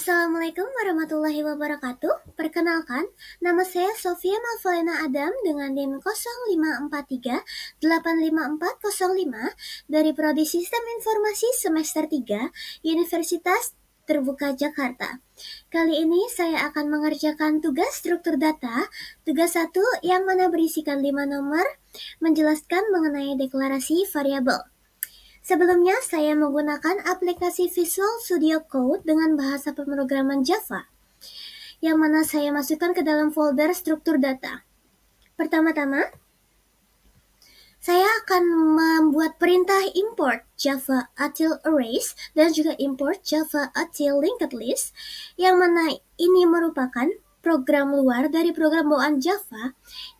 Assalamualaikum warahmatullahi wabarakatuh. Perkenalkan, nama saya Sofia Malvalena Adam dengan NIM 0543854405 dari Prodi Sistem Informasi Semester 3, Universitas Terbuka Jakarta. Kali ini saya akan mengerjakan tugas struktur data, tugas 1 yang mana berisikan 5 nomor, menjelaskan mengenai deklarasi variabel. Sebelumnya, saya menggunakan aplikasi Visual Studio Code dengan bahasa pemrograman Java, yang mana saya masukkan ke dalam folder struktur data. Pertama-tama, saya akan membuat perintah import Java Util Arrays dan juga import Java Util Linked List, yang mana ini merupakan program luar dari program bawaan Java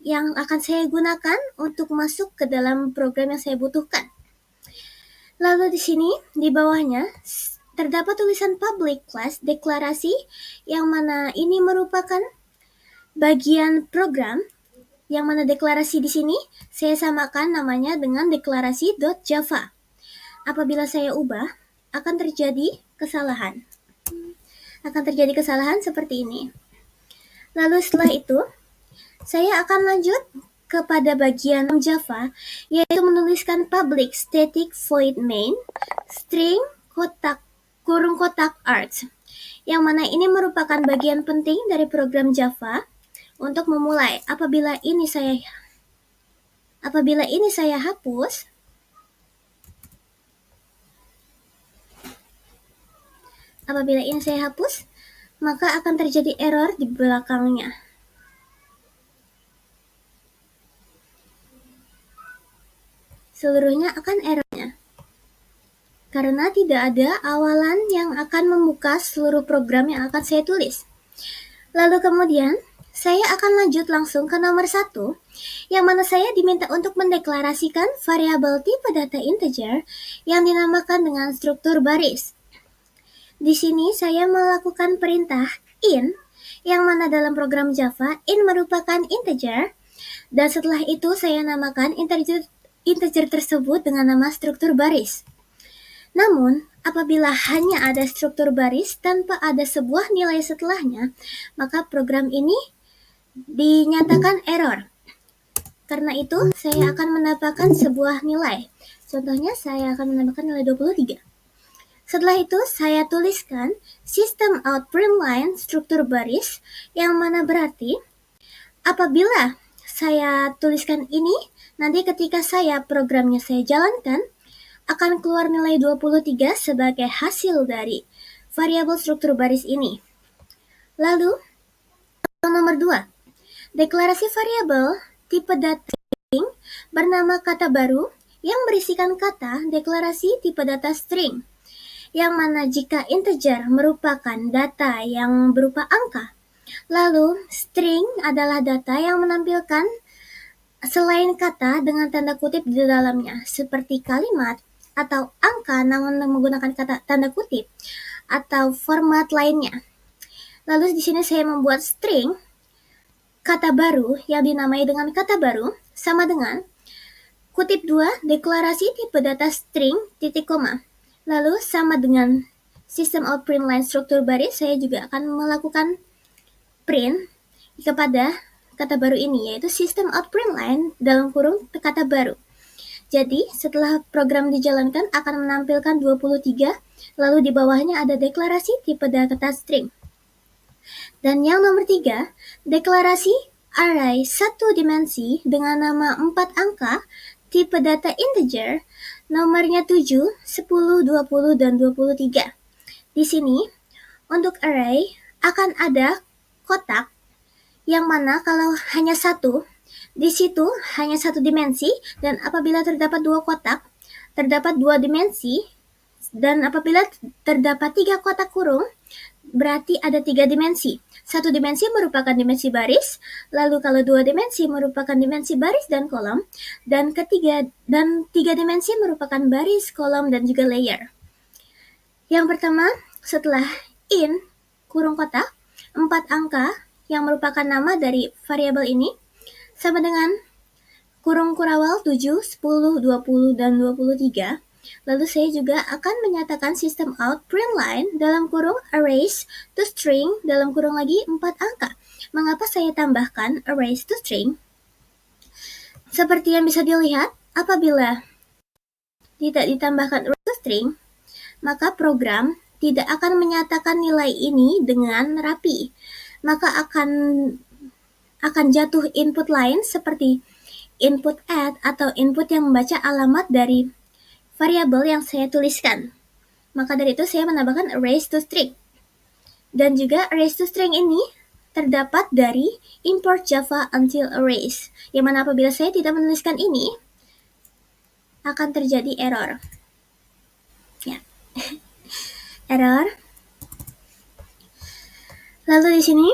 yang akan saya gunakan untuk masuk ke dalam program yang saya butuhkan. Lalu di sini, di bawahnya, terdapat tulisan public class deklarasi, yang mana ini merupakan bagian program, yang mana deklarasi di sini saya samakan namanya dengan deklarasi.java. Apabila saya ubah, akan terjadi kesalahan. Seperti ini. Lalu setelah itu, saya akan lanjut kepada bagian Java, yaitu menuliskan public static void main string kurung kotak args, yang mana ini merupakan bagian penting dari program Java untuk memulai. Apabila ini saya hapus, maka akan terjadi error di belakangnya. Seluruhnya akan errornya, karena tidak ada awalan yang akan membuka seluruh program yang akan saya tulis. Lalu kemudian, saya akan lanjut langsung ke nomor 1, yang mana saya diminta untuk mendeklarasikan variabel tipe data integer yang dinamakan dengan struktur baris. Di sini saya melakukan perintah in, yang mana dalam program Java, in merupakan integer, dan setelah itu saya namakan integer tersebut dengan nama struktur baris. Namun, apabila hanya ada struktur baris tanpa ada sebuah nilai setelahnya, maka program ini dinyatakan error. Karena itu, saya akan menambahkan sebuah nilai. Contohnya, saya akan menambahkan nilai 23. Setelah itu, saya tuliskan system out print line struktur baris, yang mana berarti apabila saya tuliskan ini, nanti ketika programnya saya jalankan, akan keluar nilai 23 sebagai hasil dari variabel struktur baris ini. Lalu, nomor 2, deklarasi variabel tipe data string bernama kata baru yang berisikan kata deklarasi tipe data string, yang mana jika integer merupakan data yang berupa angka, lalu string adalah data yang menampilkan selain kata dengan tanda kutip di dalamnya, seperti kalimat atau angka namun menggunakan kata tanda kutip atau format lainnya. Lalu di sini saya membuat string kata baru yang dinamai dengan kata baru sama dengan kutip 2 deklarasi tipe data string titik koma. Lalu sama dengan system out print line struktur baris, saya juga akan melakukan print kepada kata baru ini, yaitu system out print line dalam kurung kata baru. Jadi, setelah program dijalankan akan menampilkan 23, lalu di bawahnya ada deklarasi tipe data string. Dan yang nomor 3, deklarasi array 1 dimensi dengan nama 4 angka, tipe data integer, nomornya 7, 10, 20, dan 23. Di sini, untuk array akan ada kotak, yang mana kalau hanya satu, di situ hanya 1 dimensi, dan apabila terdapat 2 kotak, terdapat 2 dimensi, dan apabila terdapat 3 kotak kurung, berarti ada 3 dimensi. 1 dimensi merupakan dimensi baris, lalu kalau 2 dimensi merupakan dimensi baris dan kolom, dan 3 dimensi merupakan baris, kolom, dan juga layer. Yang pertama, setelah in kurung kotak, 4 angka yang merupakan nama dari variabel ini, sama dengan kurung kurawal 7, 10, 20, dan 23. Lalu saya juga akan menyatakan system out print line dalam kurung arrays to string dalam kurung lagi 4 angka. Mengapa saya tambahkan arrays to string? Seperti yang bisa dilihat, apabila tidak ditambahkan arrays to string, maka program tidak akan menyatakan nilai ini dengan rapi. Maka akan jatuh input lain seperti input add atau input yang membaca alamat dari variabel yang saya tuliskan. Maka dari itu saya menambahkan arrays to string. Dan juga arrays to string ini terdapat dari import Java until arrays, yang mana apabila saya tidak menuliskan ini, akan terjadi error. Ya. Error. Lalu di sini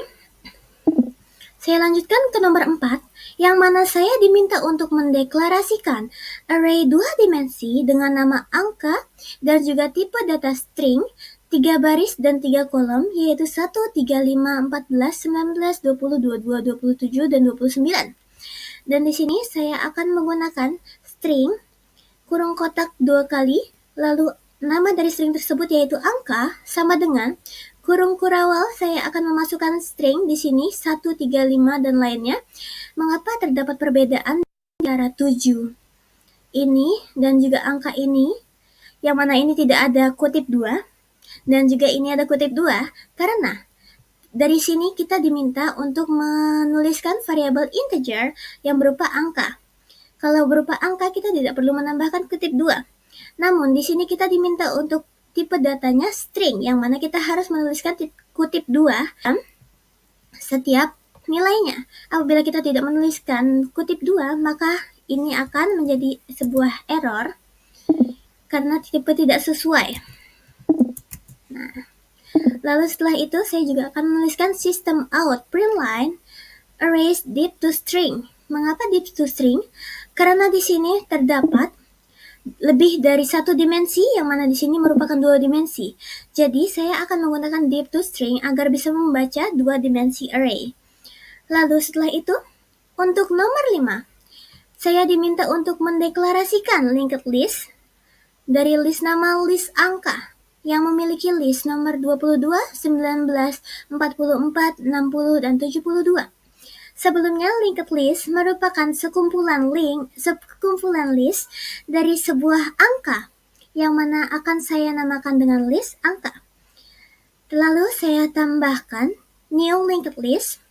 saya lanjutkan ke nomor 4, yang mana saya diminta untuk mendeklarasikan array 2 dimensi dengan nama angka dan juga tipe data string 3 baris dan 3 kolom, yaitu 1, 3, 5, 14, 19, 20, 22, 27, dan 29. Dan di sini saya akan menggunakan string kurung kotak 2 kali, lalu nama dari string tersebut yaitu angka sama dengan kurung kurawal. Saya akan memasukkan string di sini 1, 3, 5 dan lainnya. Mengapa terdapat perbedaan antara 7 ini dan juga angka ini, yang mana ini tidak ada kutip 2 dan juga ini ada kutip 2? Karena dari sini kita diminta untuk menuliskan variabel integer yang berupa angka. Kalau berupa angka kita tidak perlu menambahkan kutip 2. Namun di sini kita diminta untuk tipe datanya string, yang mana kita harus menuliskan kutip 2 setiap nilainya. Apabila kita tidak menuliskan kutip 2, maka ini akan menjadi sebuah error karena tipe tidak sesuai. Nah, lalu setelah itu saya juga akan menuliskan system out print line arrays deep to string. Mengapa deep to string? Karena di sini terdapat lebih dari satu dimensi, yang mana di sini merupakan 2 dimensi. Jadi saya akan menggunakan deep to string agar bisa membaca 2 dimensi array. Lalu setelah itu, untuk nomor 5, saya diminta untuk mendeklarasikan linked list dari list nama list angka yang memiliki list nomor 22, 19, 44, 60, dan 72. Sebelumnya, linked list merupakan sekumpulan list dari sebuah angka, yang mana akan saya namakan dengan list angka. Lalu saya tambahkan new linked list,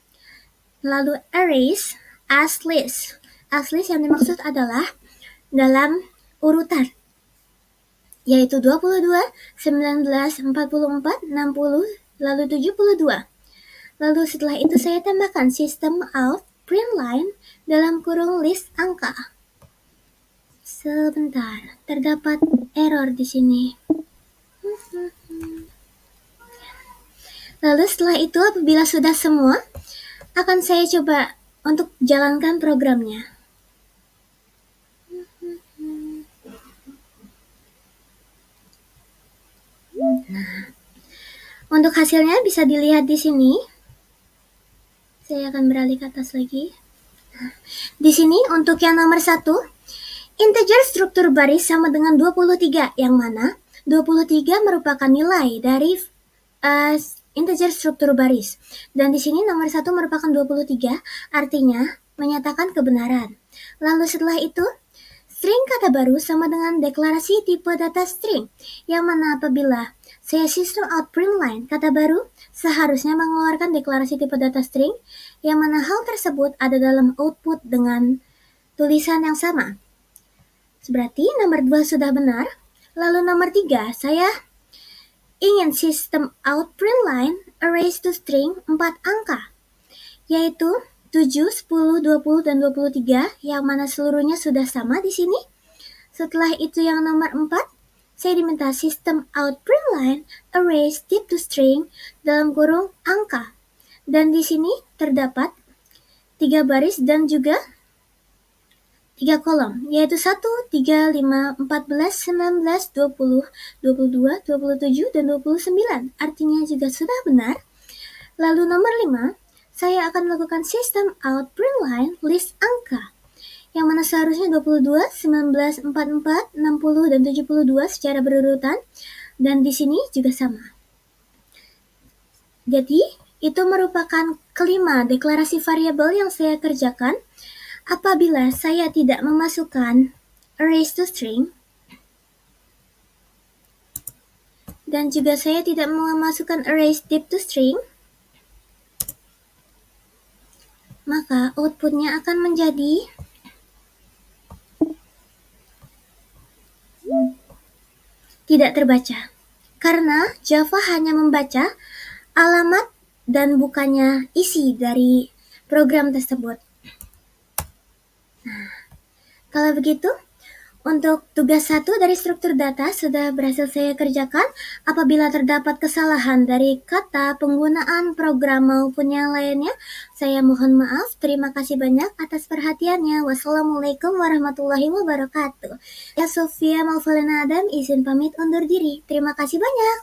lalu arrays as list. As list yang dimaksud adalah dalam urutan, yaitu 22, 19, 44, 60, lalu 72. Lalu setelah itu saya tambahkan system out print line dalam kurung list angka. Sebentar, terdapat error di sini. Lalu setelah itu, apabila sudah semua, akan saya coba untuk jalankan programnya. Nah, untuk hasilnya bisa dilihat di sini. Saya akan beralih ke atas lagi. Di sini untuk yang nomor 1, integer struktur baris sama dengan 23, yang mana 23 merupakan nilai dari integer struktur baris. Dan di sini nomor 1 merupakan 23, artinya menyatakan kebenaran. Lalu setelah itu, string kata baru sama dengan deklarasi tipe data string, yang mana apabila saya system out print line kata baru, seharusnya mengeluarkan deklarasi tipe data string, yang mana hal tersebut ada dalam output dengan tulisan yang sama. Berarti nomor 2 sudah benar. Lalu nomor 3, saya ingin system out print line arrays to string 4 angka, yaitu 7, 10, 20, dan 23, yang mana seluruhnya sudah sama di sini. Setelah itu yang nomor 4, saya diminta system out print line arrays deep to string dalam kurung angka. Dan di sini terdapat 3 baris dan juga 3 kolom, yaitu 1, 3, 5, 14, 19, 20, 22, 27, dan 29. Artinya juga sudah benar. Lalu nomor 5, saya akan melakukan system out print line list angka, yang mana seharusnya 22, 19, 44, 60, dan 72 secara berurutan, dan di sini juga sama. Jadi, itu merupakan kelima deklarasi variabel yang saya kerjakan apabila saya tidak memasukkan arrays to string, dan juga saya tidak memasukkan arrays deep to string, maka outputnya akan menjadi tidak terbaca, karena Java hanya membaca alamat dan bukannya isi dari program tersebut. Nah, kalau begitu, untuk tugas 1 dari struktur data sudah berhasil saya kerjakan. Apabila terdapat kesalahan dari kata, penggunaan program maupun yang lainnya, saya mohon maaf. Terima kasih banyak atas perhatiannya. Wassalamualaikum warahmatullahi wabarakatuh. Ya, Sofia Malvalina Adam izin pamit undur diri. Terima kasih banyak.